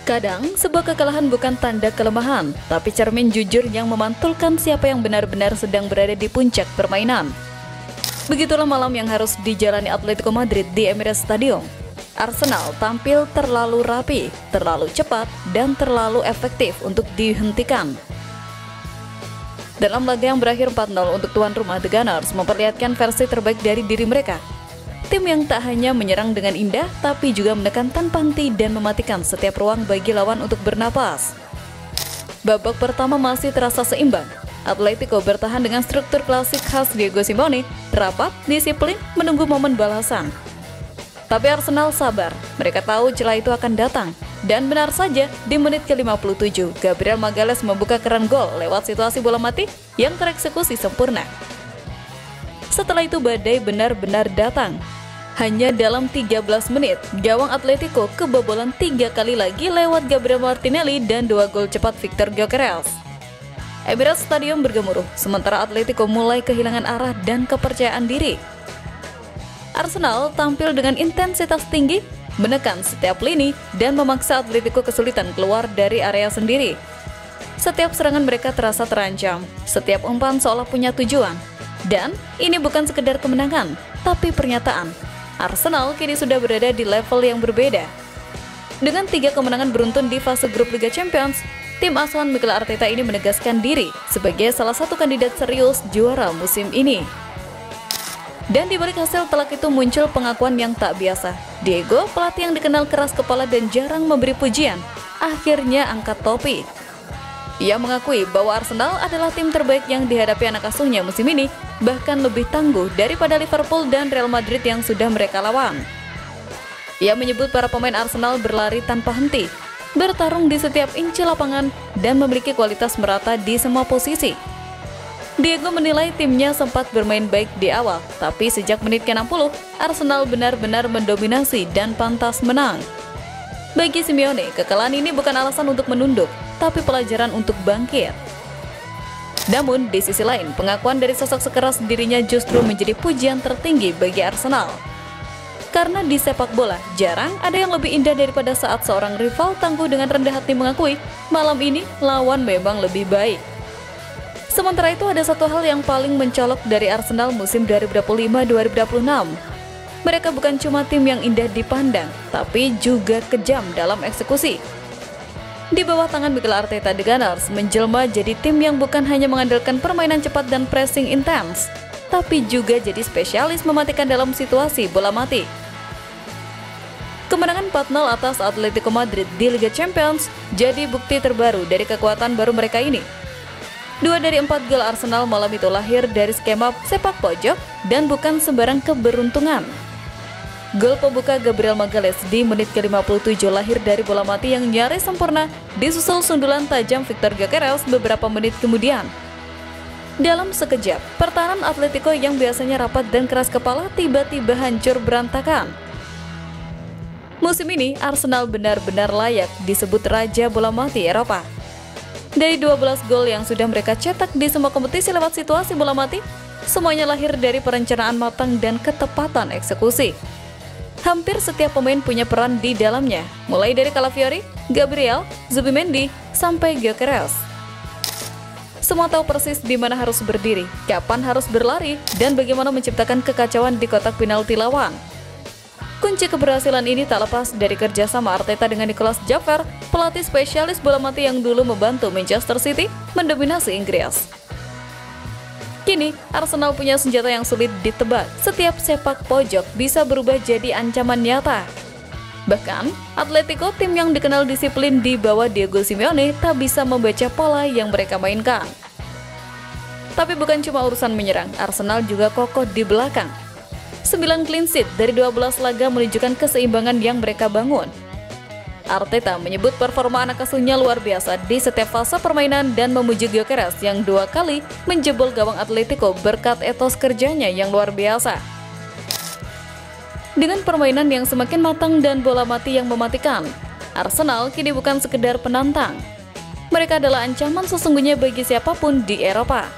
Kadang, sebuah kekalahan bukan tanda kelemahan, tapi cermin jujur yang memantulkan siapa yang benar-benar sedang berada di puncak permainan. Begitulah malam yang harus dijalani Atletico Madrid di Emirates Stadium. Arsenal tampil terlalu rapi, terlalu cepat, dan terlalu efektif untuk dihentikan. Dalam laga yang berakhir 4-0 untuk tuan rumah, The Gunners memperlihatkan versi terbaik dari diri mereka. Tim yang tak hanya menyerang dengan indah, tapi juga menekan tanpa henti dan mematikan setiap ruang bagi lawan untuk bernapas. Babak pertama masih terasa seimbang. Atletico bertahan dengan struktur klasik khas Diego Simeone, rapat, disiplin, menunggu momen balasan. Tapi Arsenal sabar, mereka tahu celah itu akan datang. Dan benar saja, di menit ke-57, Gabriel Magalhaes membuka keran gol lewat situasi bola mati yang tereksekusi sempurna. Setelah itu badai benar-benar datang. Hanya dalam 13 menit, gawang Atletico kebobolan 3 kali lagi lewat Gabriel Martinelli dan 2 gol cepat Victor Gyökeres. Emirates Stadium bergemuruh, sementara Atletico mulai kehilangan arah dan kepercayaan diri. Arsenal tampil dengan intensitas tinggi, menekan setiap lini, dan memaksa Atletico kesulitan keluar dari area sendiri. Setiap serangan mereka terasa terancam, setiap umpan seolah punya tujuan. Dan ini bukan sekedar kemenangan, tapi pernyataan. Arsenal kini sudah berada di level yang berbeda. Dengan 3 kemenangan beruntun di fase grup Liga Champions, tim asuhan Mikel Arteta ini menegaskan diri sebagai salah satu kandidat serius juara musim ini. Dan di balik hasil telak itu muncul pengakuan yang tak biasa. Diego, pelatih yang dikenal keras kepala dan jarang memberi pujian, akhirnya angkat topi. Ia mengakui bahwa Arsenal adalah tim terbaik yang dihadapi anak asuhnya musim ini, bahkan lebih tangguh daripada Liverpool dan Real Madrid yang sudah mereka lawan. Ia menyebut para pemain Arsenal berlari tanpa henti, bertarung di setiap inci lapangan, dan memiliki kualitas merata di semua posisi. Diego menilai timnya sempat bermain baik di awal, tapi sejak menit ke-60, Arsenal benar-benar mendominasi dan pantas menang. Bagi Simeone, kekalahan ini bukan alasan untuk menunduk, tapi pelajaran untuk bangkit. Namun, di sisi lain, pengakuan dari sosok sekeras dirinya justru menjadi pujian tertinggi bagi Arsenal. Karena di sepak bola, jarang ada yang lebih indah daripada saat seorang rival tangguh dengan rendah hati mengakui, malam ini lawan memang lebih baik. Sementara itu ada satu hal yang paling mencolok dari Arsenal musim 2025-2026. Mereka bukan cuma tim yang indah dipandang, tapi juga kejam dalam eksekusi. Di bawah tangan Mikel Arteta, The Gunners menjelma jadi tim yang bukan hanya mengandalkan permainan cepat dan pressing intens, tapi juga jadi spesialis mematikan dalam situasi bola mati. Kemenangan 4-0 atas Atletico Madrid di Liga Champions jadi bukti terbaru dari kekuatan baru mereka ini. 2 dari 4 gol Arsenal malam itu lahir dari skema sepak pojok dan bukan sembarang keberuntungan. Gol pembuka Gabriel Magalhaes di menit ke-57 lahir dari bola mati yang nyaris sempurna, disusul sundulan tajam Victor Gyökeres beberapa menit kemudian. Dalam sekejap, pertahanan Atletico yang biasanya rapat dan keras kepala tiba-tiba hancur berantakan. Musim ini, Arsenal benar-benar layak disebut raja bola mati Eropa. Dari 12 gol yang sudah mereka cetak di semua kompetisi lewat situasi bola mati, semuanya lahir dari perencanaan matang dan ketepatan eksekusi. Hampir setiap pemain punya peran di dalamnya, mulai dari Calafiori, Gabriel, Zubimendi, sampai Gyökeres. Semua tahu persis di mana harus berdiri, kapan harus berlari, dan bagaimana menciptakan kekacauan di kotak penalti lawan. Kunci keberhasilan ini tak lepas dari kerjasama Arteta dengan Nicolas Javier, pelatih spesialis bola mati yang dulu membantu Manchester City mendominasi Inggris. Kini, Arsenal punya senjata yang sulit ditebak. Setiap sepak pojok bisa berubah jadi ancaman nyata. Bahkan, Atletico, tim yang dikenal disiplin di bawah Diego Simeone, tak bisa membaca pola yang mereka mainkan. Tapi bukan cuma urusan menyerang, Arsenal juga kokoh di belakang. 9 clean sheet dari 12 laga menunjukkan keseimbangan yang mereka bangun. Arteta menyebut performa anak asuhnya luar biasa di setiap fase permainan dan memuji Gyökeres yang 2 kali menjebol gawang Atletico berkat etos kerjanya yang luar biasa. Dengan permainan yang semakin matang dan bola mati yang mematikan, Arsenal kini bukan sekedar penantang. Mereka adalah ancaman sesungguhnya bagi siapapun di Eropa.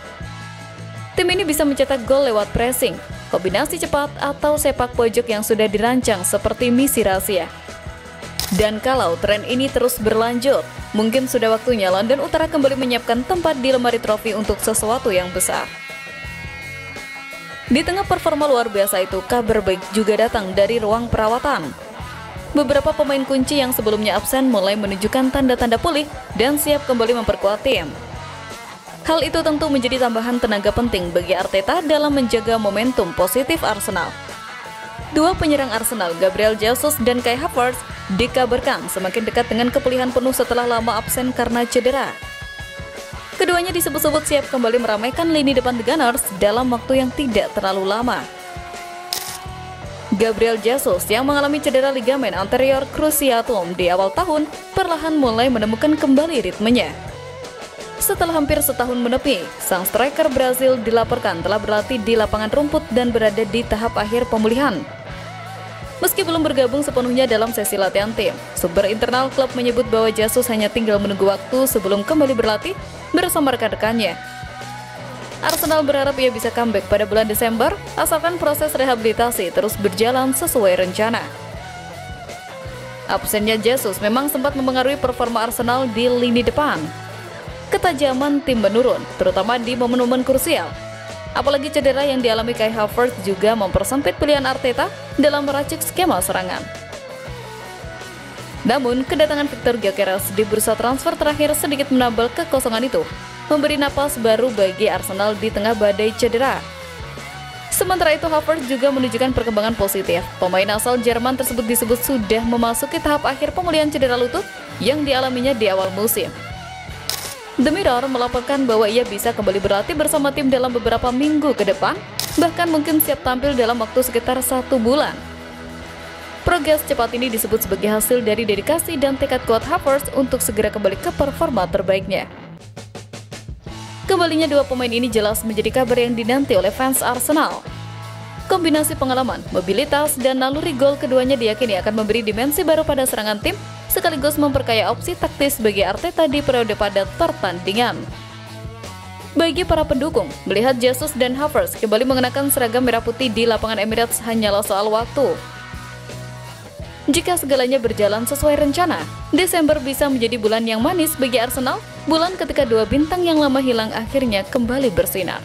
Tim ini bisa mencetak gol lewat pressing, kombinasi cepat, atau sepak pojok yang sudah dirancang seperti misi rahasia. Dan kalau tren ini terus berlanjut, mungkin sudah waktunya London Utara kembali menyiapkan tempat di lemari trofi untuk sesuatu yang besar. Di tengah performa luar biasa itu, kabar baik juga datang dari ruang perawatan. Beberapa pemain kunci yang sebelumnya absen mulai menunjukkan tanda-tanda pulih dan siap kembali memperkuat tim. Hal itu tentu menjadi tambahan tenaga penting bagi Arteta dalam menjaga momentum positif Arsenal. Dua penyerang Arsenal, Gabriel Jesus dan Kai Havertz, dikabarkan semakin dekat dengan kepulihan penuh setelah lama absen karena cedera. Keduanya disebut-sebut siap kembali meramaikan lini depan The Gunners dalam waktu yang tidak terlalu lama. Gabriel Jesus yang mengalami cedera ligamen anterior cruciatum di awal tahun perlahan mulai menemukan kembali ritmenya. Setelah hampir setahun menepi, sang striker Brazil dilaporkan telah berlatih di lapangan rumput dan berada di tahap akhir pemulihan. Meski belum bergabung sepenuhnya dalam sesi latihan tim, sumber internal klub menyebut bahwa Jesus hanya tinggal menunggu waktu sebelum kembali berlatih bersama rekan-rekannya. Arsenal berharap ia bisa comeback pada bulan Desember, asalkan proses rehabilitasi terus berjalan sesuai rencana. Absennya Jesus memang sempat mempengaruhi performa Arsenal di lini depan. Ketajaman tim menurun, terutama di momen-momen krusial. Apalagi cedera yang dialami Kai Havertz juga mempersempit pilihan Arteta dalam meracik skema serangan. Namun, kedatangan Victor Gyökeres di bursa transfer terakhir sedikit menambal kekosongan itu, memberi napas baru bagi Arsenal di tengah badai cedera. Sementara itu, Havertz juga menunjukkan perkembangan positif. Pemain asal Jerman tersebut disebut sudah memasuki tahap akhir pemulihan cedera lutut yang dialaminya di awal musim. The Mirror melaporkan bahwa ia bisa kembali berlatih bersama tim dalam beberapa minggu ke depan, bahkan mungkin siap tampil dalam waktu sekitar 1 bulan. Progres cepat ini disebut sebagai hasil dari dedikasi dan tekad kuat Havertz untuk segera kembali ke performa terbaiknya. Kembalinya dua pemain ini jelas menjadi kabar yang dinanti oleh fans Arsenal. Kombinasi pengalaman, mobilitas, dan naluri gol keduanya diyakini akan memberi dimensi baru pada serangan tim, sekaligus memperkaya opsi taktis bagi Arteta di periode padat pertandingan. Bagi para pendukung, melihat Jesus dan Havertz kembali mengenakan seragam merah putih di lapangan Emirates hanyalah soal waktu. Jika segalanya berjalan sesuai rencana, Desember bisa menjadi bulan yang manis bagi Arsenal, bulan ketika dua bintang yang lama hilang akhirnya kembali bersinar.